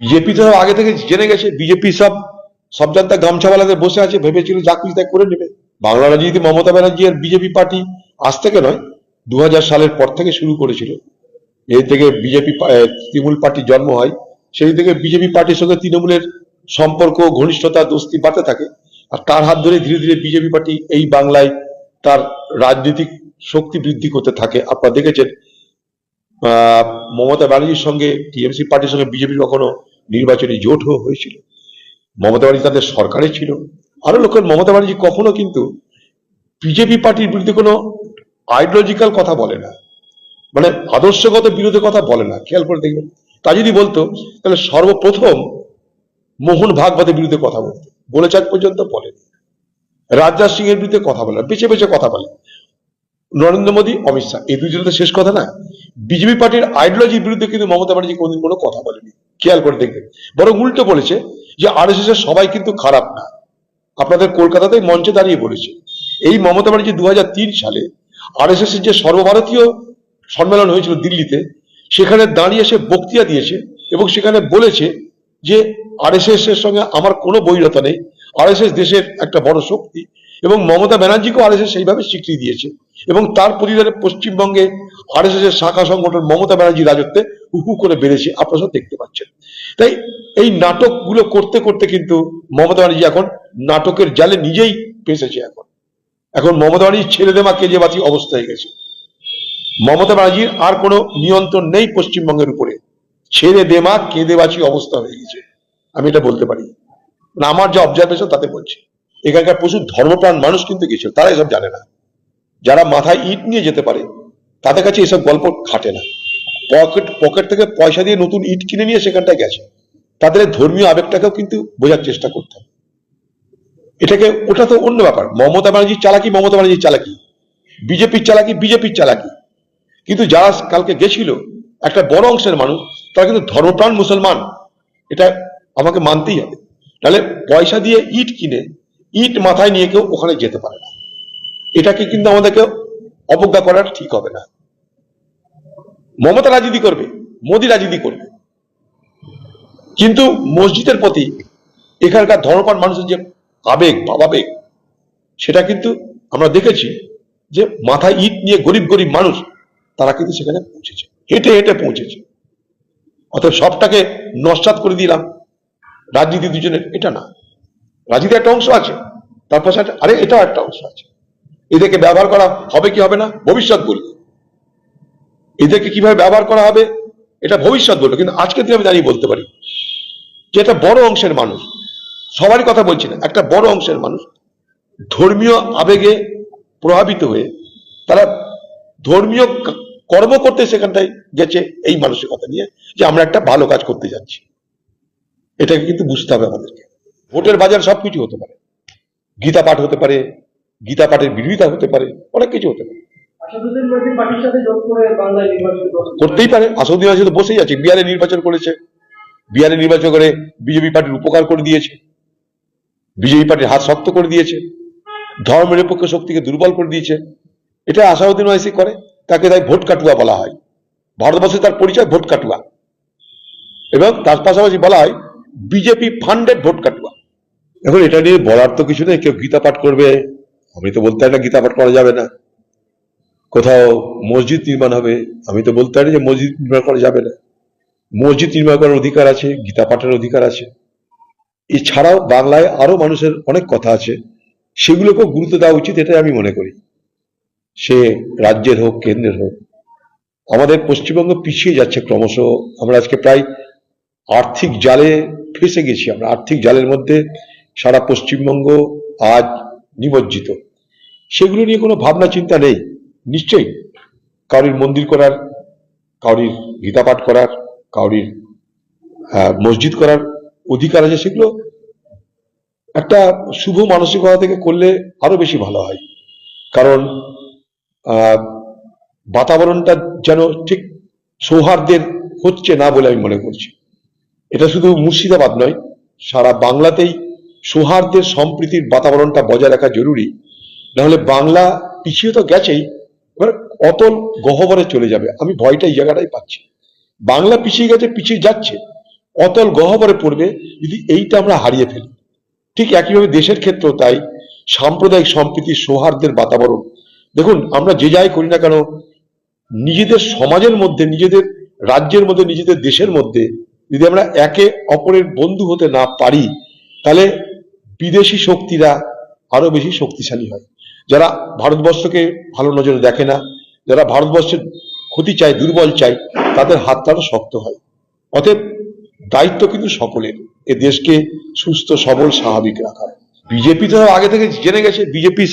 BJP তো আগে থেকে জেনে গেছে, বিজেপি সব জানতা গামছাওয়ালাদের বসে আছে, ভেবেছিল যা খুশি তাই করে নেবে। বাংলা রাজনীতি মমতা ব্যানার্জি আর বিজেপি পার্টি আজ থেকে নয়, 2000 সালের পর থেকে শুরু করেছিল। এই থেকে বিজেপি তৃণমূল পার্টির জন্ম হয়, সেই থেকে বিজেপি পার্টির সঙ্গে তৃণমূলের সম্পর্ক, ঘনিষ্ঠতা, দোস্তি বাড়তে থাকে। আর তার হাত ধরে ধীরে ধীরে বিজেপি পার্টি এই বাংলায় তার রাজনৈতিক শক্তি বৃদ্ধি করতে থাকে। আপনারা দেখেছেন মমতা ব্যানার্জির সঙ্গে টিএমসি পার্টির সঙ্গে বিজেপির কখনো নির্বাচনী জোট হয়েছিল। মমতা ব্যানার্জি তাদের সরকারে ছিল। আরো লক্ষ্য, মমতা ব্যানার্জি কখনো কিন্তু বিজেপি পার্টির বিরুদ্ধে কোনো আইডিওলজিক্যাল কথা বলে না, মানে আদর্শগত বিরোধের কথা বলে না। খেয়াল করে দেখবেন, তা যদি বলতো তাহলে সর্বপ্রথম মোহন ভাগবতের বিরুদ্ধে কথা বলতো, বলেছে আজ পর্যন্ত বলেনি। রাজনাথ সিং এর বিরুদ্ধে কথা বলে না, বেছে বেছে কথা বলে। নরেন্দ্র মোদী, অমিত শাহ, এই দুজনে তো শেষ কথা না। বিজেপি পার্টির আইডিওলজির বিরুদ্ধে কিন্তু মমতা ব্যানার্জি কোনদিন কোনো কথা বলেনি, খেয়াল করে দেখবেন। বরং উল্টো বলেছে যে আরএসএস এর সবাই কিন্তু খারাপ না। আপনাদের কলকাতাতে মঞ্চে দাঁড়িয়ে বলেছে। এই মমতা ব্যানার্জি 2003 সালে আরএসএস এর যে সর্বভারতীয় সম্মেলন হয়েছিল দিল্লিতে, সেখানে দাঁড়িয়ে সে বক্তৃতা দিয়েছে এবং সেখানে বলেছে যে আরএসএস এর সঙ্গে আমার কোনো বৈরতা নেই, আরএসএস দেশের একটা বড় শক্তি। এবং মমতা ব্যানার্জিকেও আরএসএস সেইভাবে স্বীকৃতি দিয়েছে এবং তার পরিবারে পশ্চিমবঙ্গে আরএসএস এর শাখা সংগঠন মমতা ব্যানার্জির রাজত্বে হুহু করে বেড়েছে, আপনারা সব দেখতে পাচ্ছেন। তাই এই নাটকগুলো করতে করতে কিন্তু মমতা ব্যানার্জি এখন নাটকের জালে নিজেই ফেঁসেছে। এখন মমতা ব্যানার্জির ছেড়ে দেওয়া কেজে বাঁচি অবস্থা হয়ে গেছে। মমতা ব্যানার্জির আর কোনো নিয়ন্ত্রণ নেই পশ্চিমবঙ্গের উপরে, ছেড়ে দেমা কেঁদে বাঁচি অবস্থা হয়ে গেছে, আমি এটা বলতে পারি। না, আমার যে অবজারভেশন তাতে বলছি। এখানকার প্রচুর ধর্মপ্রাণ মানুষ কিন্তু গেছিল, তারা এসব জানে না। যারা মাথায় ইট নিয়ে যেতে পারে তাদের কাছে এসব গল্প খাটে না। পকেট থেকে পয়সা দিয়ে নতুন ইট কিনে নিয়ে সেখানটায় গেছে, তাদের ধর্মীয় আবেগটাকেও কিন্তু বোঝার চেষ্টা করতে হবে। এটাকে, ওটা তো অন্য ব্যাপার। মমতা ব্যানার্জির চালাকি মমতা ব্যানার্জির চালাকি, বিজেপির চালাকি বিজেপির চালাকি। কিন্তু যারা কালকে গেছিল একটা বড় অংশের মানুষ, তারা কিন্তু ধর্মপ্রাণ মুসলমান, এটা আমাকে মানতেই হবে। তাহলে পয়সা দিয়ে ইট কিনে ইট মাথায় নিয়ে কেউ ওখানে যেতে পারে না। এটাকে কিন্তু আমাদেরকে অবজ্ঞা করার ঠিক হবে না। মমতা রাজনীতি করবে, মোদী রাজনীতি করবে, কিন্তু মসজিদের প্রতি এখানকার ধর্মপ্রাণ মানুষের যে আবেগ ভাবাবেগ, সেটা কিন্তু আমরা দেখেছি যে মাথায় ইট নিয়ে গরিব গরিব মানুষ তারা কিন্তু সেখানে পৌঁছেছে, হেঁটে হেঁটে পৌঁছেছে। অতএব সবটাকে নস্যাৎ করে দিলাম রাজনীতি দুজনের, এটা না। রাজনীতি একটা অংশ আছে, তার পাশে আরে এটাও একটা অংশ আছে। এদেরকে ব্যবহার করা হবে কি হবে না ভবিষ্যৎ বলবে, এদেরকে কিভাবে ব্যবহার করা হবে এটা ভবিষ্যৎ বলবে। কিন্তু আজকে দিনে আমি দাঁড়িয়ে বলতে পারি যে একটা বড় অংশের মানুষ, সবারই কথা বলছি না, একটা বড় অংশের মানুষ ধর্মীয় আবেগে প্রভাবিত হয়ে তারা ধর্মীয় কর্ম করতে সেখানটায় গেছে এই মানসিকতা নিয়ে যে আমরা একটা ভালো কাজ করতে যাচ্ছি। এটাকে কিন্তু বুঝতে হবে আমাদেরকে। ভোটের বাজার সবকিছু হতে পারে, গীতা পাঠ হতে পারে, গীতা পাঠের বিরোধিতা হতে পারে, অনেক কিছু হতে পারে, করতেই পারে। আসাদুদ্দিন মাঝি তো বসেই আছে, বিহারে নির্বাচন করেছে, বিহারে নির্বাচন করে বিজেপি পার্টির উপকার করে দিয়েছে, বিজেপি পার্টির হাত শক্ত করে দিয়েছে, ধর্মনিরপেক্ষ শক্তিকে দুর্বল করে দিয়েছে। এটা আসাদুদ্দিন ওয়াইসি করে, তাকে তাই ভোট কাটুয়া বলা হয়। ভারতবর্ষে তার পরিচয় ভোট কাটুয়া, এবং তার পাশাপাশি বলা হয় বিজেপি ফান্ডেড ভোট কাটুয়া। এখন এটা নিয়ে বলার তো কিছু নেই, কেউ গীতা পাঠ করবে, আমি তো বলতে পারি না গীতা পাঠ করা যাবে না। কোথাও মসজিদ নির্মাণ হবে, আমি তো বলতে পারি যে মসজিদ নির্মাণ করা যাবে না। মসজিদ নির্মাণ করার অধিকার আছে, গীতা পাঠের অধিকার আছে। এছাড়াও বাংলায় আরো মানুষের অনেক কথা আছে, সেগুলোকেও গুরুত্ব দেওয়া উচিত, এটাই আমি মনে করি। সে রাজ্যের হোক কেন্দ্রের হোক, আমাদের পশ্চিমবঙ্গ পিছিয়ে যাচ্ছে ক্রমশ। আমরা আজকে প্রায় আর্থিক জালে ফেসে গেছি, আমরা আর্থিক জালের মধ্যে সারা পশ্চিমবঙ্গ আজ নিমজ্জিত। সেগুলো নিয়ে কোনো ভাবনা চিন্তা নেই। নিশ্চয়ই কাউরির মন্দির করার, কাউরির গীতা পাঠ করার, কাউরির মসজিদ করার অধিকার আছে, সেগুলো একটা শুভ মানসিকতা থেকে করলে আরো বেশি ভালো হয়। কারণ বাতাবরণটা যেন ঠিক সৌহার্দ্যের হচ্ছে না বলে আমি মনে করছি। এটা শুধু মুর্শিদাবাদ নয়, সারা বাংলাতেই সৌহার্দ্যের সম্প্রীতির বাতাবরণটা বজায় রাখা জরুরি। নাহলে বাংলা পিছিয়ে তো গেছেই, এবার অতল গহ্বরে চলে যাবে। আমি ভয়টা এই জায়গাটাই পাচ্ছি, বাংলা পিছিয়ে গেছে, পিছিয়ে যাচ্ছে, অতল গহ্বরে পড়বে যদি এইটা আমরা হারিয়ে ফেলি। ঠিক একইভাবে দেশের ক্ষেত্রেও তাই, সাম্প্রদায়িক সম্প্রীতি, সৌহার্দ্যের বাতাবরণ, দেখুন আমরা যে যাই করি না কেন, নিজেদের সমাজের মধ্যে, নিজেদের রাজ্যের মধ্যে, নিজেদের দেশের মধ্যে যদি আমরা একে অপরের বন্ধু হতে না পারি, তাহলে বিদেশি শক্তিরা আরো বেশি শক্তিশালী হয়। যারা ভারতবর্ষকে ভালো নজরে দেখে না, যারা ভারতবর্ষের ক্ষতি চায়, দুর্বল চায়, তাদের হাতটা আরো শক্ত হয়। অতএব দায়িত্ব কিন্তু সকলের, এ দেশকে সুস্থ সবল স্বাভাবিক রাখা। বিজেপি তো আগে থেকে জেনে গেছে, বিজেপি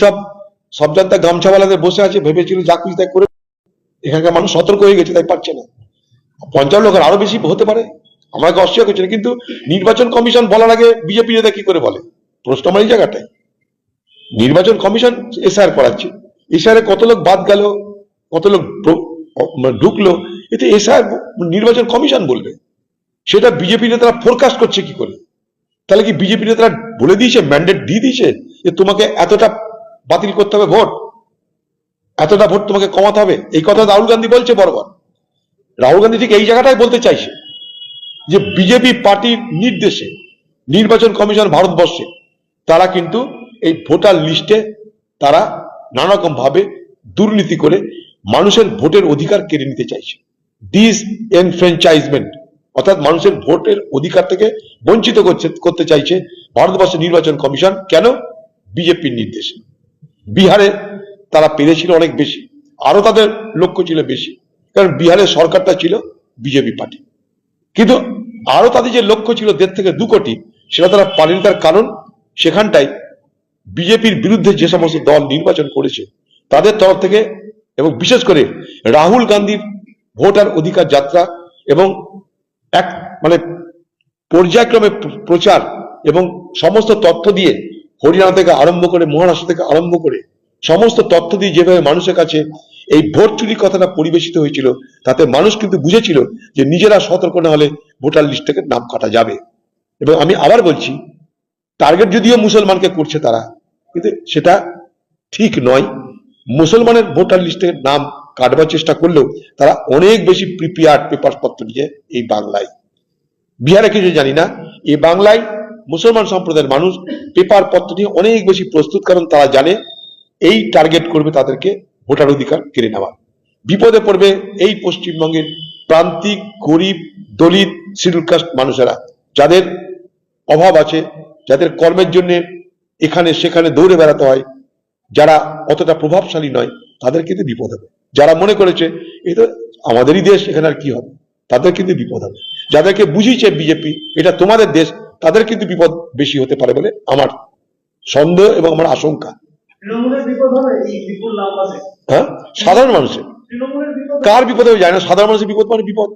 সব জানতা গামছাওয়ালাদের বসে আছে, ভেবেছিল যা খুশি তাই করে। এখানকার মানুষ সতর্ক হয়ে গেছে, তাই পারছে না। 50 লোকের আরো বেশি হতে পারে, আমাকে অস্বীকার করছে না। কিন্তু নির্বাচন কমিশন বলার আগে বিজেপি নেতা কি করে বলে? প্রশ্ন আমার এই জায়গাটায়। নির্বাচন কমিশন এসআইআর করাচ্ছে, এসআইআর কত লোক বাদ গেল, কত লোক ঢুকলো, এতে এসআইআর নির্বাচন কমিশন বলবে। সেটা বিজেপি নেতারা ফোরকাস্ট করছে কি করে? তাহলে কি বিজেপি নেতারা বলে দিয়েছে, ম্যান্ডেট দিয়ে দিয়েছে যে তোমাকে এতটা বাতিল করতে হবে ভোট, এতটা ভোট তোমাকে কমাতে হবে? এই কথা রাহুল গান্ধী বলছে বরাবর। রাহুল গান্ধী ঠিক এই জায়গাটাই বলতে চাইছে যে বিজেপি পার্টির নির্দেশে নির্বাচন কমিশন ভারতবর্ষে তারা কিন্তু এই ভোটার লিস্টে তারা নানা রকম ভাবে দুর্নীতি করে মানুষের ভোটের অধিকার কেড়ে নিতে চাইছে। ডিসএনফ্র্যাঞ্চাইজমেন্ট, অর্থাৎ মানুষের ভোটের অধিকার থেকে বঞ্চিত করতে চাইছে ভারতবর্ষের নির্বাচন কমিশন। কেন? বিজেপির নির্দেশে। বিহারে তারা পেরেছিল অনেক বেশি, আরো তাদের লক্ষ্য ছিল বেশি, কারণ বিহারের সরকারটা ছিল বিজেপি পার্টি। কিন্তু আরো তাদের যে লক্ষ্য ছিল 1.5 থেকে 2 কোটি, সেটা তারা পারেনি। তার কারণ সেখানটায় বিজেপির বিরুদ্ধে যে সমস্ত দল নির্বাচন করেছে তাদের তরফ থেকে, এবং বিশেষ করে রাহুল গান্ধীর ভোটার অধিকার যাত্রা এবং এক পর্যায়ক্রমে প্রচার এবং সমস্ত তথ্য দিয়ে, হরিয়ানা থেকে আরম্ভ করে মহারাষ্ট্র থেকে আরম্ভ করে সমস্ত তথ্য দিয়ে যেভাবে মানুষের কাছে এই ভোট চুরির কথাটা পরিবেশিত হয়েছিল, তাতে মানুষ কিন্তু বুঝেছিল যে নিজেরা সতর্ক না হলে ভোটার লিস্ট থেকে নাম কাটা যাবে। এবং আমি আবার বলছি, টার্গেট যদিও মুসলমানকে করছে তারা, কিন্তু সেটা ঠিক নয়। মুসলমানের ভোটার লিস্টে নাম কাটবার চেষ্টা করলেও তারা অনেক বেশি প্রিপেয়ার্ড পেপারপত্র নিয়ে এই বাংলায়, বিহারে কিছু জানি না, এই বাংলায় মুসলমান সম্প্রদায়ের মানুষ পেপার পত্র নিয়ে অনেক বেশি প্রস্তুত, কারণ তারা জানে এই টার্গেট করবে তাদেরকে ভোটার অধিকার কেড়ে নেওয়া। বিপদে পড়বে এই পশ্চিমবঙ্গের প্রান্তিক, গরিব, দলিত, শিডিউল কাস্ট মানুষেরা, যাদের অভাব আছে, যাদের কর্মের জন্য এখানে সেখানে দৌড়ে বেড়াতে হয়, যারা অতটা প্রভাবশালী নয়, তাদের কিন্তু বিপদ হবে। যারা মনে করেছে এই তো আমাদেরই দেশ, এখানে আর কি হবে, তাদের কিন্তু বিপদ হবে। যাদেরকে বুঝিয়েছে বিজেপি এটা তোমাদের দেশ, তাদের কিন্তু বিপদ বেশি হতে পারে বলে আমার সন্দেহ এবং আমার আশঙ্কা। হ্যাঁ, সাধারণ মানুষের কার বিপদ হবে জানি না, সাধারণ মানুষের বিপদ মানে বিপদ।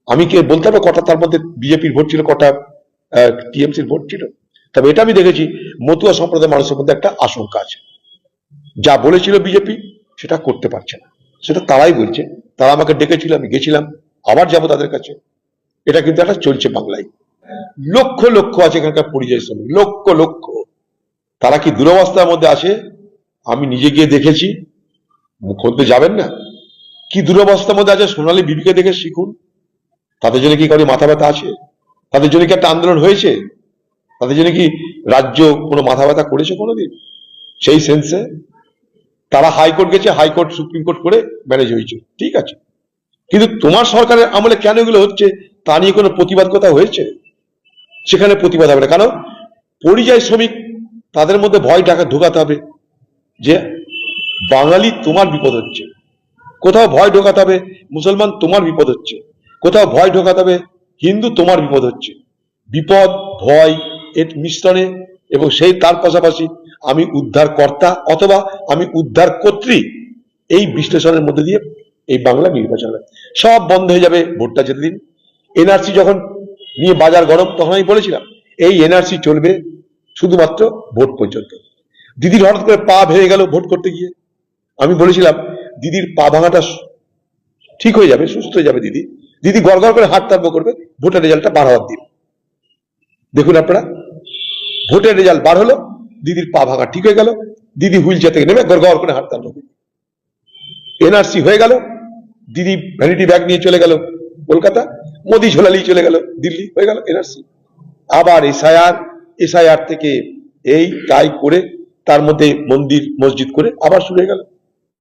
আমি কে বলতে হবে কটা তার মধ্যে বিজেপির ভোট ছিল, কটা টিএমসির ভোট ছিল। তবে এটা আমি দেখেছি মতুয়া সম্প্রদায়ের মানুষের মধ্যে একটা আশঙ্কা আছে, যা বলেছিল বিজেপি সেটা করতে পারছে না, সেটা তারাই বলছে। তারা আমাকে ডেকেছিল, আমি গেছিলাম, আবার যাবো তাদের কাছে। এটা কিন্তু একটা চলছে বাংলায়। লক্ষ লক্ষ আছে এখানকার পরিযায়ী শ্রমিক, লক্ষ লক্ষ। তারা কি দুরবস্থার মধ্যে আছে আমি নিজে গিয়ে দেখেছি, মুখ্যমন্ত্রী যাবেন না, কি দুরবস্থার মধ্যে আছে সোনালী বিবিকে দেখে শিখুন। তাদের জন্য কি কারো মাথা ব্যথা আছে? তাদের জন্য কি একটা আন্দোলন হয়েছে? তাদের জন্য কি রাজ্য কোনো মাথা ব্যথা করেছে কোনোদিন? সেই সেন্সে তারা হাইকোর্ট গেছে, হাইকোর্ট সুপ্রিম কোর্ট করে ম্যানেজ হয়েছে, ঠিক আছে। কিন্তু তোমার সরকারের আমলে কেন এগুলো হচ্ছে তা নিয়ে কোনো প্রতিবাদ কথা হয়েছে? সেখানে প্রতিবাদ হবে না। কারণ পরিযায়ী শ্রমিক, তাদের মধ্যে ভয় ঢোকাতে হবে যে বাঙালি তোমার বিপদ হচ্ছে, কোথাও ভয় ঢোকাতে হবে মুসলমান তোমার বিপদ হচ্ছে, কোথাও ভয় ঢোকাতে হবে হিন্দু তোমার বিপদ হচ্ছে। বিপদ, ভয় এর মিশ্রণে, এবং সেই তার পাশাপাশি আমি উদ্ধার কর্তা অথবা আমি উদ্ধার কর্ত্রী, এই বিশ্লেষণের মধ্যে দিয়ে এই বাংলা নির্বাচন হবে। সব বন্ধ হয়ে যাবে ভোটটা যেতে দিন। এনআরসি যখন নিয়ে বাজার গরম, তখন আমি বলেছিলাম এই এনআরসি চলবে শুধুমাত্র ভোট পর্যন্ত। দিদির হঠাৎ করে পা ভেঙে গেল ভোট করতে গিয়ে, আমি বলেছিলাম দিদির পা ভাঙাটা ঠিক হয়ে যাবে, সুস্থ হয়ে যাবে দিদি, দিদি গড় গড় করে হাঁটতে আরম্ভ করবে, ভোটের রেজাল্টটা বার হওয়ার দিন। দেখুন আপনারা, ভোটের রেজাল্ট বার হলো, দিদির পা ভাঙা ঠিক হয়ে গেল, দিদি হুইল চেয়ার থেকে নেমে গড় গড় করে হাঁটতে আরম্ভ করবে। এনআরসি হয়ে গেল, দিদি ভ্যানিটি ব্যাগ নিয়ে চলে গেল কলকাতা, মোদি ঝোলালি চলে গেল দিল্লি, হয়ে গেল এনআরসি। আবার এসআইআর থেকে এই তাই করে তার মধ্যে মন্দির মসজিদ করে আবার শুরু হয়ে গেল।